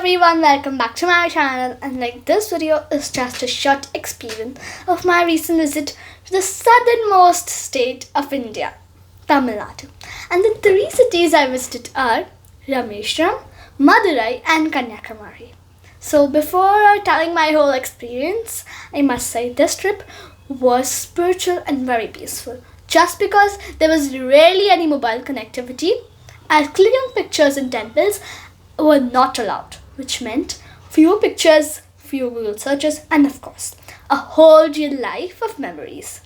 everyone, welcome back to my channel, and this video is just a short experience of my recent visit to the southernmost state of India, Tamil Nadu. And the three cities I visited are Rameshwaram, Madurai and Kanyakumari. So before telling my whole experience, I must say this trip was spiritual and very peaceful. Just because there was rarely any mobile connectivity, as clicking pictures in temples were not allowed, which meant few pictures, few Google searches, and of course, a whole real life of memories.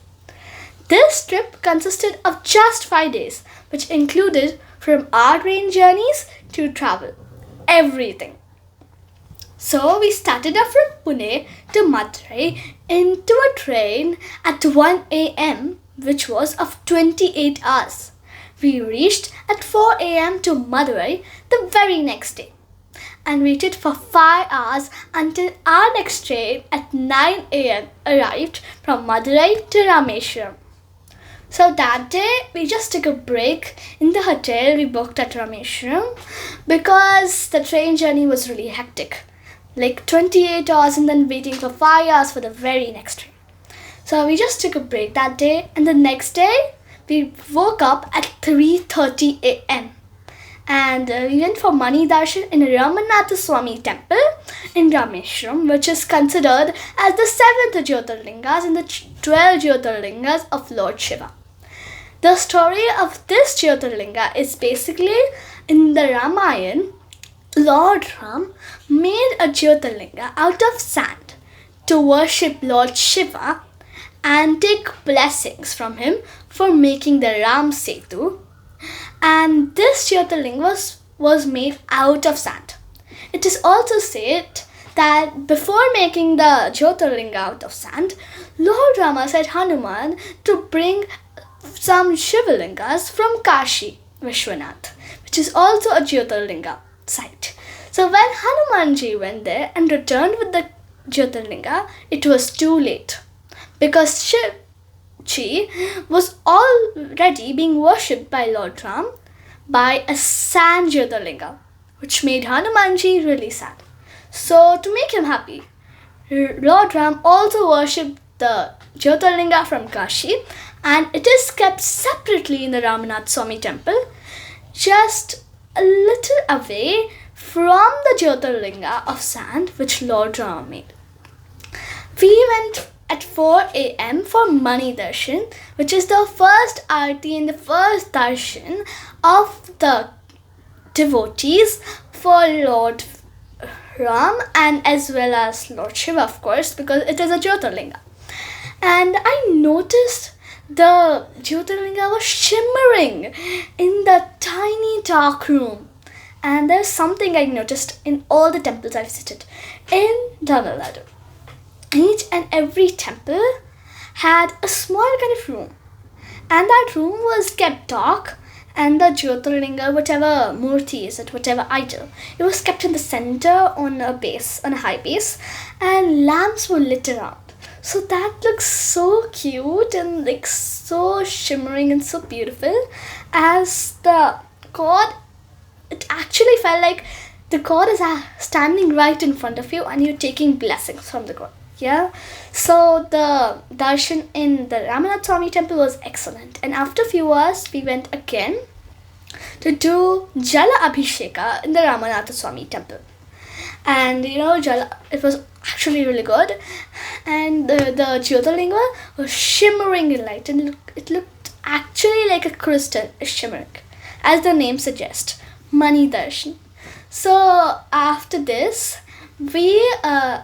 This trip consisted of just 5 days, which included from our train journeys to travel, everything. So we started off from Pune to Madurai into a train at 1 a.m., which was of 28 hours. We reached at 4 a.m. to Madurai the very next day and waited for 5 hours until our next train at 9 a.m. arrived from Madurai to Rameshwaram. So that day we just took a break in the hotel we booked at Rameshwaram because the train journey was really hectic. 28 hours and then waiting for 5 hours for the very next train. So we just took a break that day, and the next day we woke up at 3:30 a.m. and we went for Mani Darshan in Ramanath Swami temple in Rameshwaram, which is considered as the 7th Jyotirlingas in the 12 Jyotirlingas of Lord Shiva. The story of this Jyotirlinga is basically in the Ramayana. Lord Ram made a Jyotirlinga out of sand to worship Lord Shiva and take blessings from him for making the Ram Setu. And this Jyotirlinga was made out of sand. It is also said that before making the Jyotirlinga out of sand, Lord Rama said Hanuman to bring some Shivalingas from Kashi Vishwanath, which is also a Jyotirlinga site. So when Hanumanji went there and returned with the Jyotirlinga, it was too late because Shivji was already being worshipped by Lord Ram by a sand Jyotirlinga, which made Hanumanji really sad. So to make him happy, Lord Ram also worshipped the Jyotirlinga from Kashi, and it is kept separately in the Ramanath Swami temple, just a little away from the Jyotirlinga of sand which Lord Ram made. We went at 4 a.m. for Mani Darshan, which is the first aarti and the first darshan of the devotees for Lord Ram and as well as Lord Shiva, of course, because it is a Jyotirlinga. And I noticed the Jyotirlinga was shimmering in the tiny dark room. And there's something I noticed in all the temples I visited in Tamil Nadu. Each and every temple had a small kind of room, and that room was kept dark, and the Jyotirlinga, whatever murti is it, whatever idol, it was kept in the center on a high base, and lamps were lit around. So that looks so cute and so shimmering and so beautiful. As the god, it actually felt like the god is standing right in front of you and you're taking blessings from the god. Yeah, so the darshan in the Ramanath Swami temple was excellent, and after a few hours we went again to do Jala Abhisheka in the Ramanath Swami temple. And it was actually really good, and the Jyotirlinga was shimmering in light, and it looked actually like a crystal shimmering, as the name suggests, Mani Darshan. So after this, we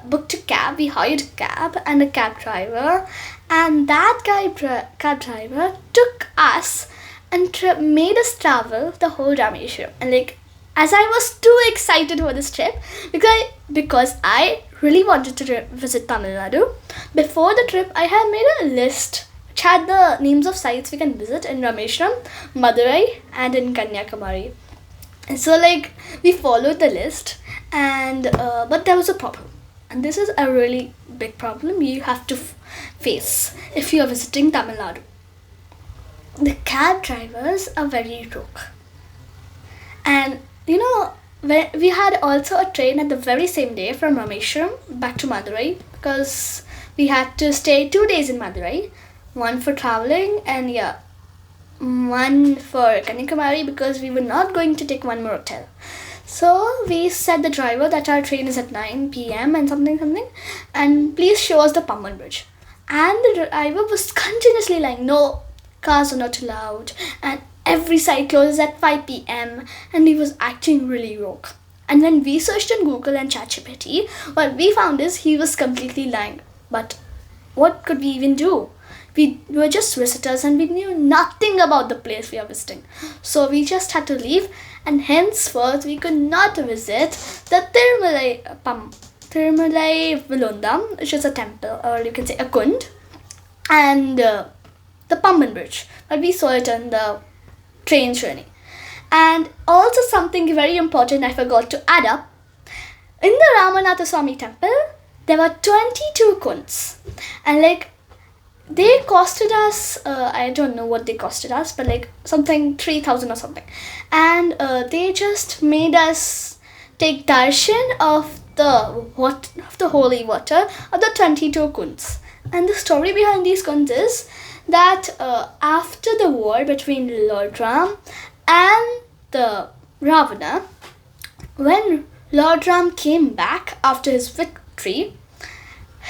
booked a cab. We hired a cab and a cab driver, and that cab driver took us and made us travel the whole Rameshwaram. And as I was too excited for this trip because I really wanted to visit Tamil Nadu, before the trip I had made a list which had the names of sites we can visit in Rameshwaram, Madurai and in Kanyakumari. And so we followed the list, and but there was a problem, and this is a really big problem you have to face if you are visiting Tamil Nadu. The cab drivers are very rogue, and we had also a train at the very same day from Rameshwaram back to Madurai, because we had to stay 2 days in Madurai, one for traveling and yeah, one for Kanyakumari, because we were not going to take one more hotel. So we said the driver that our train is at 9 p.m. and something, and please show us the Pamban Bridge. And the driver was continuously like, no, cars are not allowed, and every site closes at 5 p.m. And he was acting really rogue. And when we searched on Google and ChatGPT, what we found is he was completely lying. But what could we even do? We were just visitors and we knew nothing about the place we are visiting. So we just had to leave, and henceforth we could not visit the Tirumalai Vilondam, which is a temple, or you can say a kund, and the Pamban Bridge. But we saw it on the train journey. And also something very important I forgot to add up. In the Ramanatha Swami temple, there were 22 kunds. And they costed us, I don't know what they costed us, but something 3,000 or something. And they just made us take darshan of the holy water of the 22 kunds. And the story behind these kunds is that after the war between Lord Ram and the Ravana, when Lord Ram came back after his victory,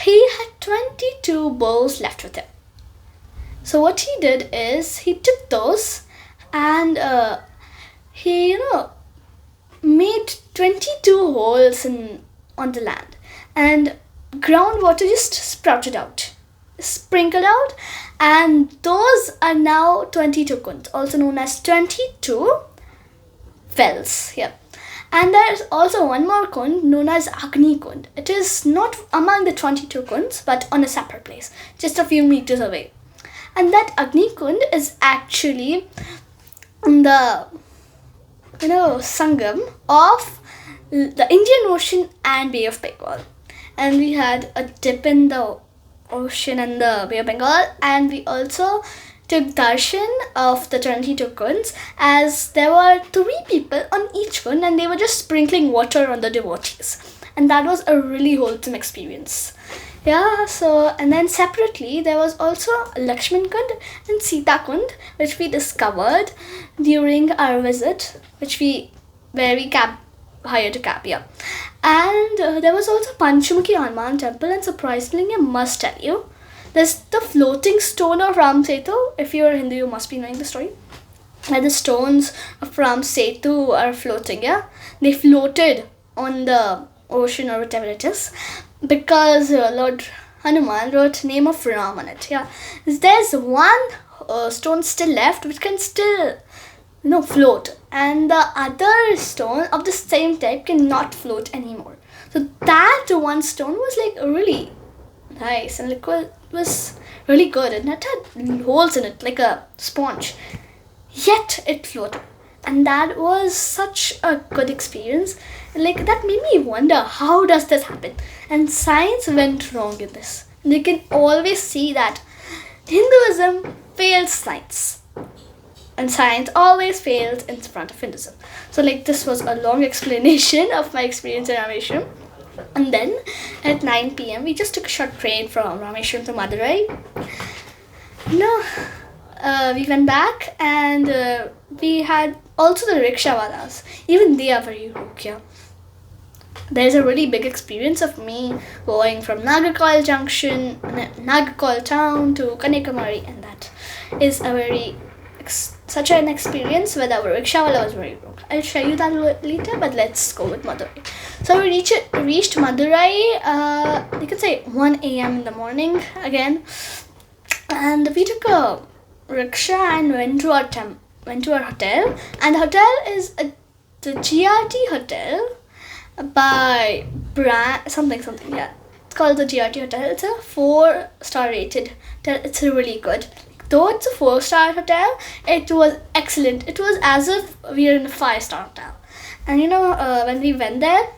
he had 22 bulls left with him. So what he did is he took those and he made 22 holes on the land, and groundwater just sprinkled out, and those are now 22 kunds, also known as 22 wells. Yeah. And there is also one more kund known as Agni Kund. It is not among the 22 kunds, but on a separate place, just a few meters away. And that Agni Kund is actually the Sangam of the Indian Ocean and Bay of Bengal. And we had a dip in the ocean and the Bay of Bengal, and we also took darshan of the 22 kunds, as there were 3 people on each kund and they were just sprinkling water on the devotees. And that was a really wholesome experience. Yeah, so, and then separately there was also Lakshman Kund and Sita Kund, which we discovered during our visit, where we hired a cab, yeah. And there was also Panchmukhi Hanuman temple, and surprisingly, I must tell you, there's the floating stone of Ram Setu. If you're Hindu, you must be knowing the story. And the stones of Ram Setu are floating, yeah. They floated on the ocean or whatever it is, because Lord Hanuman wrote name of Ram on it, yeah. There's one stone still left which can still float, and the other stone of the same type cannot float anymore. So that one stone was really nice, and it was really good, and it had holes in it like a sponge, yet it floated. And that was such a good experience. That made me wonder, how does this happen? And science went wrong in this. You can always see that Hinduism fails science, and science always fails in front of Hinduism. So this was a long explanation of my experience in Rameshwaram. And then at 9 p.m. we just took a short train from Rameshwaram to Madurai. We went back, and we had also the rickshawalas. Even they are very rude, yeah. There's a really big experience of me going from Nagarkol Junction, Nagarkol town to Kanyakumari, and that is such an experience where the rickshawala was very rude. I'll show you that later, but let's go with Madurai. So we reached Madurai, you could say 1 a.m. in the morning again, and we took a rickshaw and went to our hotel. And the hotel is the GRT hotel by something, yeah. It's called the GRT hotel. It's a 4-star rated hotel. It's really good. Though it's a 4-star hotel, it was excellent. It was as if we were in a 5-star hotel. And when we went there,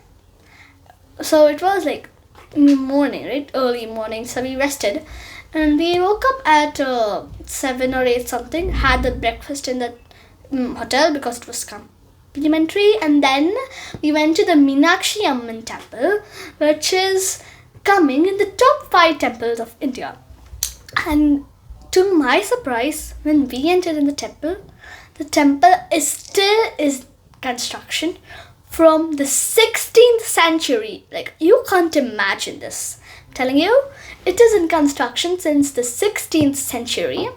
so it was morning, right? Early morning. So we rested, and we woke up at 7 or 8 something. Had the breakfast in the hotel because it was complimentary. And then we went to the Meenakshi Amman temple, which is coming in the top 5 temples of India. And to my surprise, when we entered in the temple is still is construction from the 16th century. Like, you can't imagine this. I'm telling you, it is in construction since the 16th century,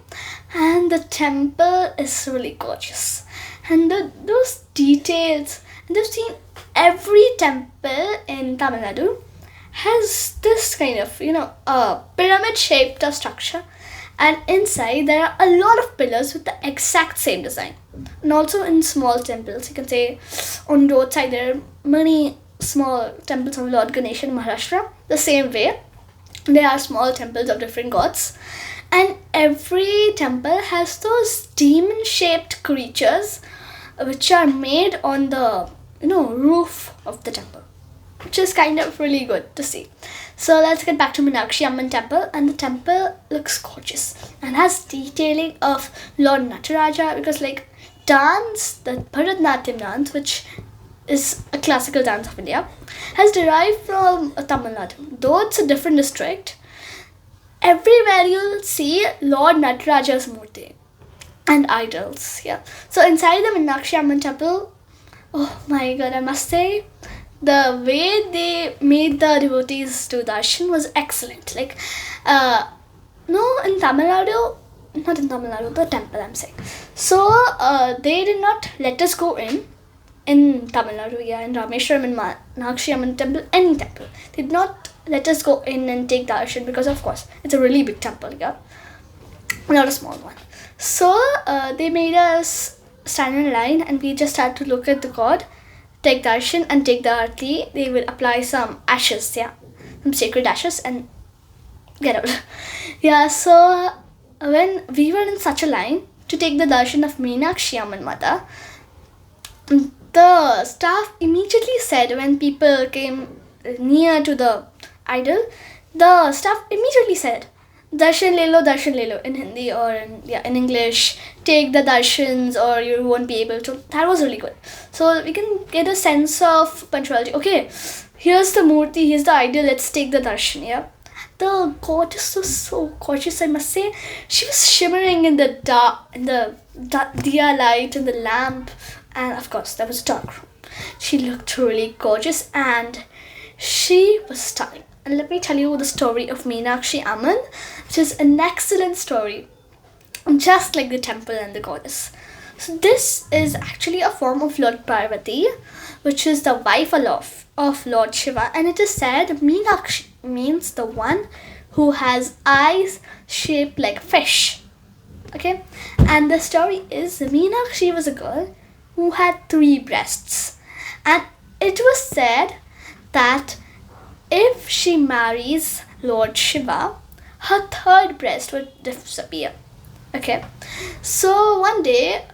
and the temple is really gorgeous. And those details, and I've seen every temple in Tamil Nadu has this kind of, a pyramid shaped structure, and inside there are a lot of pillars with the exact same design. And also in small temples, you can say on roadside there are many small temples of Lord Ganesha in Maharashtra. The same way, there are small temples of different gods, and every temple has those demon shaped creatures which are made on the roof of the temple, which is kind of really good to see. So let's get back to Meenakshi Amman temple, and the temple looks gorgeous and has detailing of Lord Nataraja, because like dance, the Bharatanatyam dance, which is a classical dance of India, has derived from Tamil Nadu. Though it's a different district, everywhere you'll see Lord Nataraja's murti and idols. Yeah. So inside the Meenakshi Amman temple, oh my god, I must say, the way they made the devotees do darshan was excellent. Like, no, in Tamil Nadu, not in Tamil Nadu, the temple I'm saying. So, they did not let us go in Tamil Nadu, yeah, in Rameshwaram and Meenakshi Amman temple, any temple. They did not let us go in and take darshan because, of course, it's a really big temple, yeah, not a small one. So, they made us stand in line, and we just had to look at the god, take darshan and take the arti. They will apply some ashes, yeah, some sacred ashes, and get out. Yeah, so when we were in such a line to take the darshan of Meenakshi Amman Mata, the staff immediately said, when people came near to the idol, the staff immediately said, darshan le lo, in Hindi or in English, take the darshans or you won't be able to. That was really good. So we can get a sense of punctuality. Okay, here's the murti, here's the idol, let's take the darshan, yeah. The goddess was so gorgeous, I must say. She was shimmering in the diya light and the lamp, and of course there was a dark room. She looked really gorgeous and she was stunning. And let me tell you the story of Meenakshi Amman, which is an excellent story, just like the temple and the goddess. So this is actually a form of Lord Parvati, which is the wife of Lord Shiva, and it is said Meenakshi means the one who has eyes shaped like fish. Okay, and the story is Meenakshi was a girl who had 3 breasts, and it was said that if she marries Lord Shiva, her 3rd breast would disappear. Okay, so one day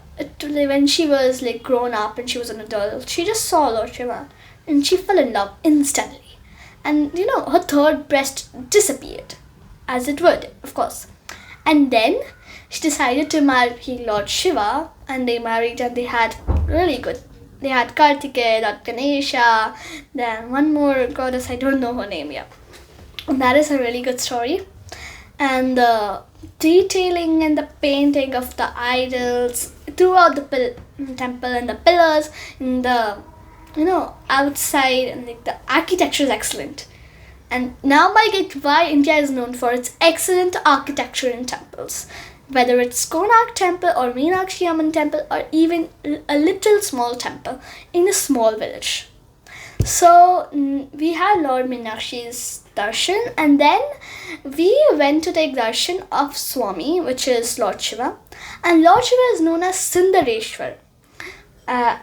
when she was like grown up and she was an adult, she just saw Lord Shiva and she fell in love instantly, and her 3rd breast disappeared, as it would, of course. And then she decided to marry Lord Shiva, and they married, and they had really good. They had Kartikeya, Lord Ganesha, then one more goddess, I don't know her name, yeah. And that is a really good story. And the detailing and the painting of the idols throughout the temple and the pillars and the outside, and like the architecture is excellent. And now I get why India is known for its excellent architecture in temples. Whether it's Konark temple or Meenakshi Amman temple or even a little small temple in a small village. So we had Lord Meenakshi's darshan, and then we went to take darshan of Swami, which is Lord Shiva. And Lord Shiva is known as Sundareshwar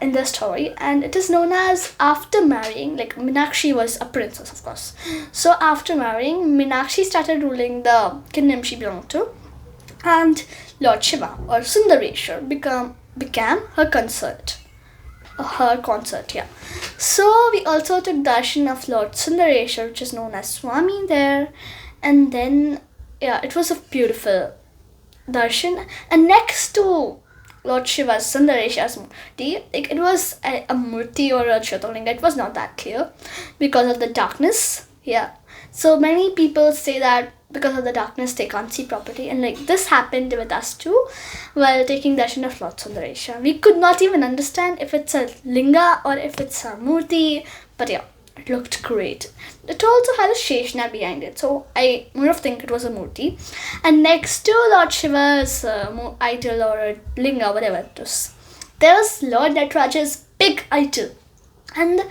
in the story, and it is known as after marrying, like Meenakshi was a princess, of course. So after marrying, Meenakshi started ruling the kingdom she belonged to, and Lord Shiva or Sundareshwar became her consort. Yeah. So we also took darshan of Lord Sundareshwar, which is known as Swami there, and then it was a beautiful darshan. And next to Lord Shiva's Sundaresha's murti. Like it was a murti or a Jyotirlinga. It was not that clear because of the darkness. Yeah. So many people say that because of the darkness they can't see properly, and like this happened with us too while taking darshan of Lord Sundaresha. We could not even understand if it's a linga or if it's a murti, but yeah, it looked great. It also had a Sheshna behind it, so I more of think it was a murti. And next to Lord Shiva's idol or a linga, whatever it was, there was Lord Nataraja's big idol. And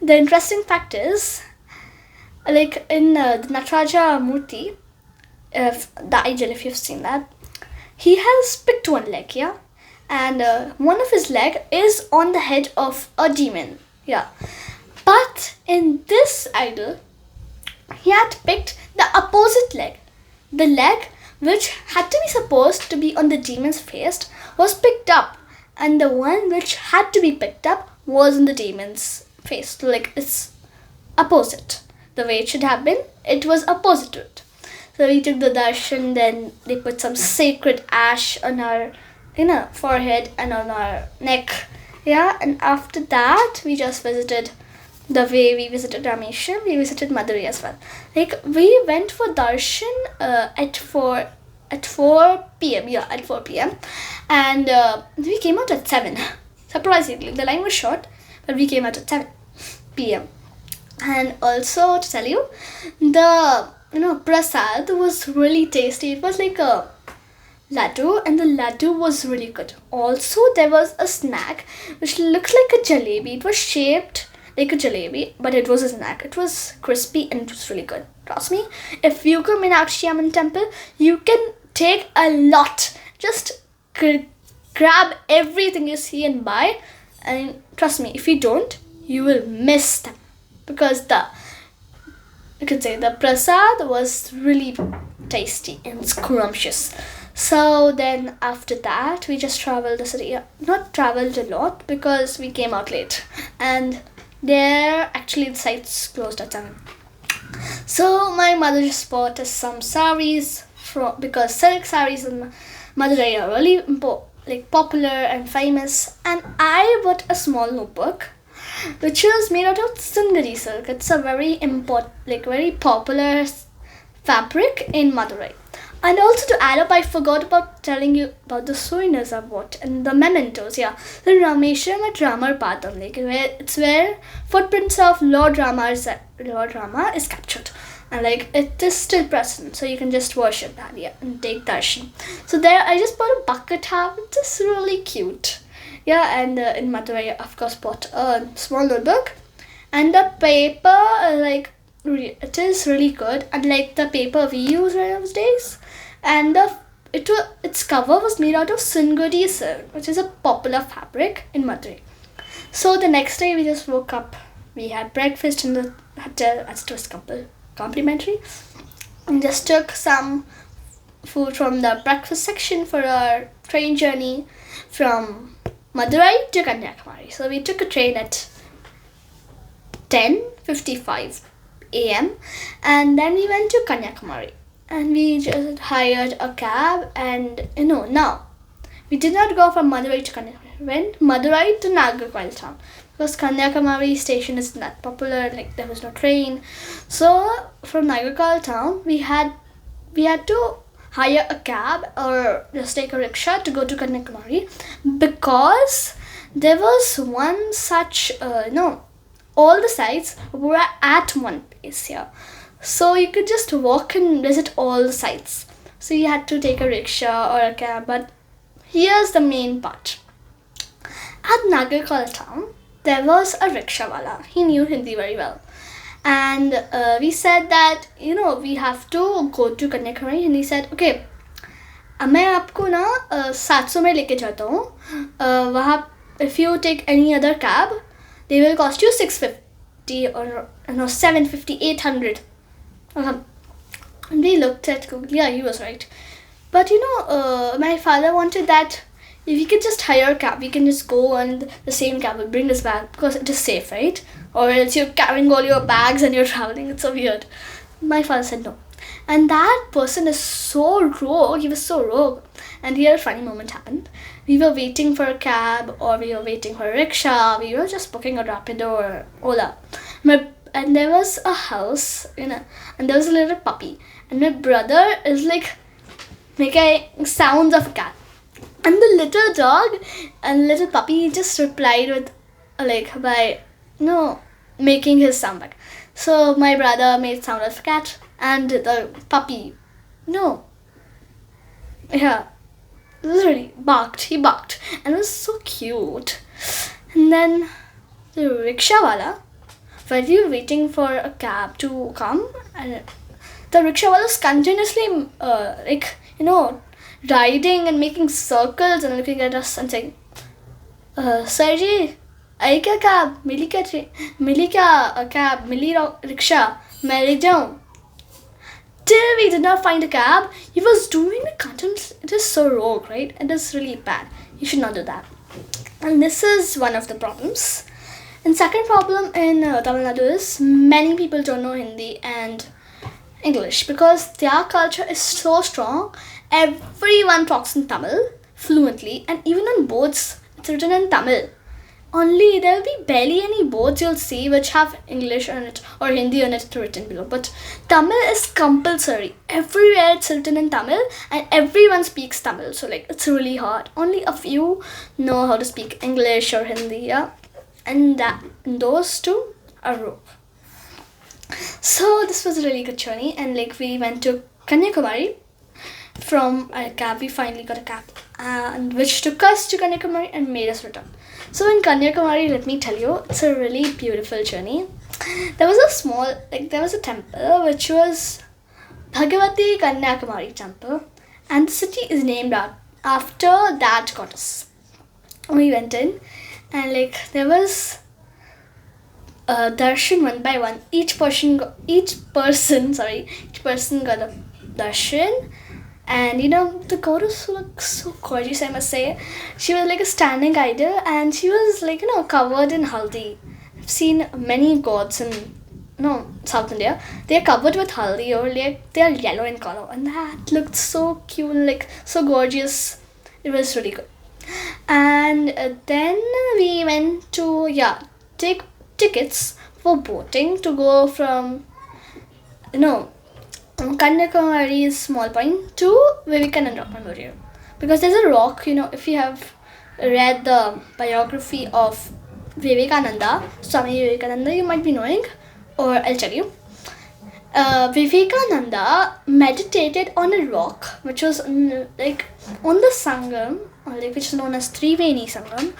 the interesting fact is, like in the Nataraja Murti, the idol, if you've seen that, he has picked one leg, yeah, and one of his leg is on the head of a demon, yeah. But in this idol, he had picked the opposite leg. The leg which had to be supposed to be on the demon's face was picked up, and the one which had to be picked up was on the demon's face. Like it's opposite. The way it should have been, it was opposite to it. So we took the darshan, then they put some sacred ash on our forehead and on our neck. Yeah, and after that we just visited the way we visited Rameshwaram, we visited Madurai as well. Like we went for darshan at 4 p.m. Yeah, at 4 p.m. And we came out at 7. Surprisingly, the line was short, but we came out at 7 p.m. And also to tell you, the prasad was really tasty. It was like a laddu, and the laddu was really good. Also, there was a snack which looks like a jalebi. It was shaped like a jalebi, but it was a snack. It was crispy and it was really good. Trust me, if you come in Meenakshi Amman temple, you can take a lot. Just grab everything you see and buy. And trust me, if you don't, you will miss them. Because the prasad was really tasty and scrumptious. So then after that, we just traveled the city. Not traveled a lot because we came out late. And there, actually, the sites closed at 7. So my mother just bought us some saris because silk saris in Madurai are really popular and famous. And I bought a small notebook which is made out of Singari silk. It's a very very popular fabric in Madurai. And also to add up, I forgot about telling you about the souvenirs I bought and the mementos. Yeah, the Rameshwaram at Ramar Padam Lake, where footprints of Lord Rama is captured, and it is still present. So you can just worship that, yeah, and take darshan. So there, I just bought a bucket hat, which is really cute. Yeah, and in Madurai, I of course bought a small notebook, and the paper, it is really good, unlike the paper we use nowadays. And its cover was made out of Singari silk, which is a popular fabric in Madurai. So the next day, we just woke up. We had breakfast in the hotel, as it was complimentary, and just took some food from the breakfast section for our train journey from Madurai to Kanyakumari. So we took a train at 10:55 a.m. and then we went to Kanyakumari, and we just hired a cab. And now we did not go from Madurai to Kanyakumari. We went Madurai to Nagarcoil town because Kanyakumari station is not popular. There was no train. So from Nagarcoil town, we had to hire a cab or just take a rickshaw to go to Kanyakumari, because there was one such all the sites were at one place here. So you could just walk and visit all the sites. So you had to take a rickshaw or a cab. But here's the main part. At Nagarcoil town, there was a rickshawala. He knew Hindi very well. And we said that, we have to go to Kanyakumari. And he said, okay, मैं आपको ना 700 में लेके जाता हूँ. वहाँ, if you take any other cab, they will cost you 650 or 750, 800. And we looked at Google. Yeah, he was right. But my father wanted that if we could just hire a cab, we can just go and the same cab will bring us back because it is safe, right? Or else you're carrying all your bags and you're traveling. It's so weird. My father said no. And that person is so rogue. He was so rogue. And here a funny moment happened. We were waiting for a cab or we were waiting for a rickshaw. We were just booking a Rapido or Ola. And there was a house, and there was a little puppy. And my brother is like making sounds of a cat. And the little dog and little puppy just replied with by making his sound back. So my brother made sound of a cat and the puppy yeah, literally barked. He barked and it was so cute. And then the rickshawala, while we were waiting for a cab to come, and the rickshawala was continuously riding and making circles and looking at us and saying, "Sir ji, आई क्या cab? मिली क्या cab? मिली rickshaw? मैं ले जाऊँ?" Till we did not find a cab, he was doing the content. It is so rogue, right? It is really bad. You should not do that. And this is one of the problems. And second problem in Tamil Nadu is many people don't know Hindi and English because their culture is so strong. Everyone talks in Tamil fluently, and even on boards it's written in Tamil. Only there will be barely any boards you'll see which have English on it or Hindi on it written below. But Tamil is compulsory. Everywhere it's written in Tamil and everyone speaks Tamil. So it's really hard. Only a few know how to speak English or Hindi, yeah. And those two are rogue. So this was a really good journey, and we went to Kanyakumari. From a cab, we finally got a cab, and which took us to Kanyakumari and made us return. So in Kanyakumari, let me tell you, it's a really beautiful journey. There was a temple which was Bhagavati Kanyakumari temple, and the city is named after that goddess. We went in, and there was darshan one by one. Each person got a darshan. And the goddess looked so gorgeous, I must say. She was like a standing idol, and she was covered in haldi. I've seen many gods in South India. They are covered with haldi, or they are yellow in color, and that looked so cute, so gorgeous. It was really good. And then we went to take tickets for boating to go from Kanyakumari's small point to Vivekananda Rock Memorial. Because there's a rock, if you have read the biography of Vivekananda, Swami Vivekananda, you might be knowing, or I'll tell you. Vivekananda meditated on a rock which was on the Sangam, which is known as Triveni Sangam,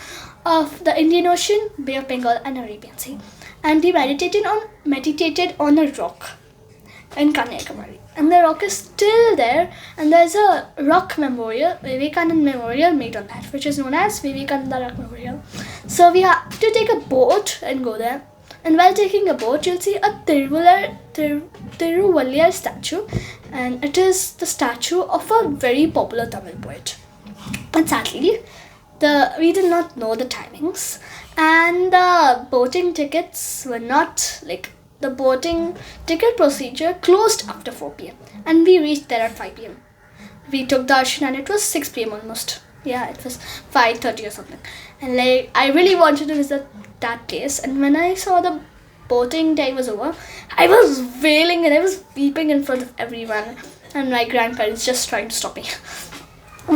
of the Indian Ocean, Bay of Bengal and Arabian Sea. And he meditated on a rock in Kanyakumari, and the rock is still there, and there's a rock memorial, Vivekananda Memorial, made on that, which is known as Vivekananda Rock Memorial. So we have to take a boat and go there, and while taking a boat you'll see a Tiruvaliyar statue, and it is the statue of a very popular Tamil poet. But sadly, we did not know the timings, and the boating tickets were not the boating ticket procedure closed after 4 p.m. and we reached there at 5 p.m. We took darshan and it was 6 p.m. almost. Yeah, it was 5:30 or something. And I really wanted to visit that place, and when I saw the boating day was over, I was wailing and I was weeping in front of everyone, and my grandparents just trying to stop me.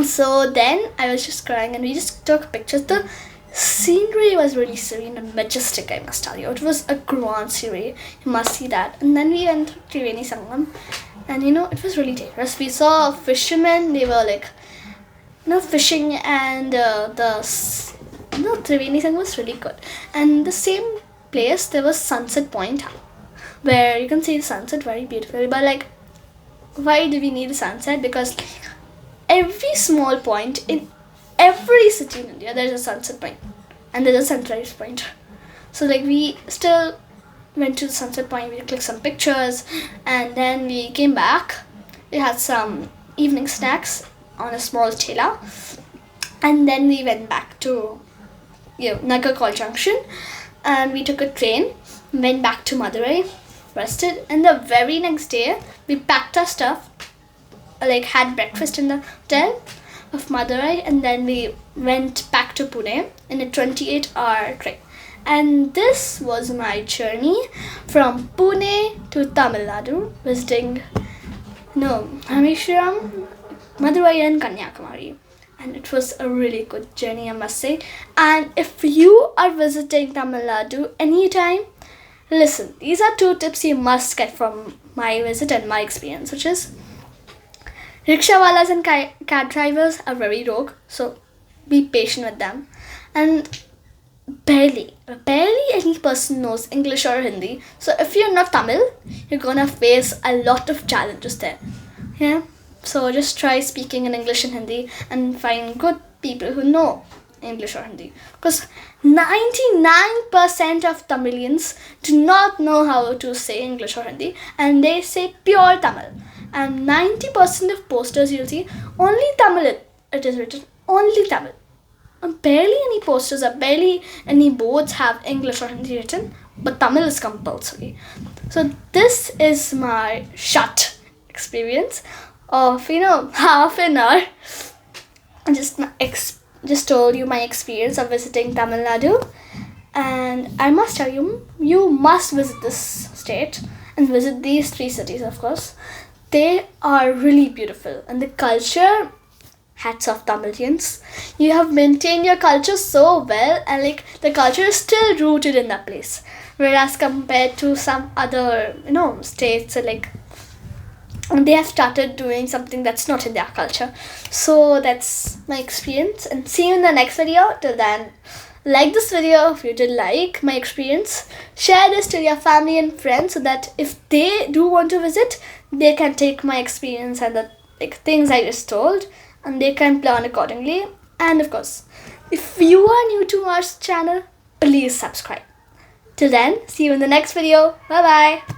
So then I was just crying and we just took pictures. The scenery was really serene and majestic, I must tell you. It was a grand scenery. You must see that. And then we went to Triveni Sangam, and it was really dangerous. We saw fishermen. They were fishing, and Triveni Sangam was really good. And the same place there was Sunset Point, where you can see the sunset very beautifully. But why do we need a sunset? Because every small point in every city in India, there's a sunset point and there's a sunrise point. So we still went to the sunset point, we clicked some pictures, and then we came back. We had some evening snacks on a small thela, and then we went back to Nagarkol Junction, and we took a train, went back to Madurai, rested, and the very next day we packed our stuff, had breakfast in the hotel, of Madurai, and then we went back to Pune in a 28-hour train. And this was my journey from Pune to Tamil Nadu, visiting Rameshwaram, Madurai, and Kanyakumari. And it was a really good journey, I must say. And if you are visiting Tamil Nadu anytime, listen, these are 2 tips you must get from my visit and my experience, which is rickshawalas and cab drivers are very rogue, so be patient with them. And barely any person knows English or Hindi. So if you're not Tamil, you're gonna face a lot of challenges there. Yeah. So just try speaking in English and Hindi and find good people who know English or Hindi. Because 99% of Tamilians do not know how to say English or Hindi, and they say pure Tamil. And 90% of posters you'll see, only Tamil it is written, only Tamil. And barely any posters or barely any boards have English or Hindi written, but Tamil is compulsory. So this is my short experience of half an hour. Just told you my experience of visiting Tamil Nadu, and I must tell you, you must visit this state and visit these 3 cities, of course. They are really beautiful, and the culture, hats off Tamilians. You have maintained your culture so well, and the culture is still rooted in that place. Whereas compared to some other, states, they have started doing something that's not in their culture. So that's my experience, and see you in the next video. Till then, like this video if you did like my experience. Share this to your family and friends so that if they do want to visit, they can take my experience and the things I just told, and they can plan accordingly. And of course, if you are new to our channel, please subscribe. Till then, see you in the next video. Bye bye.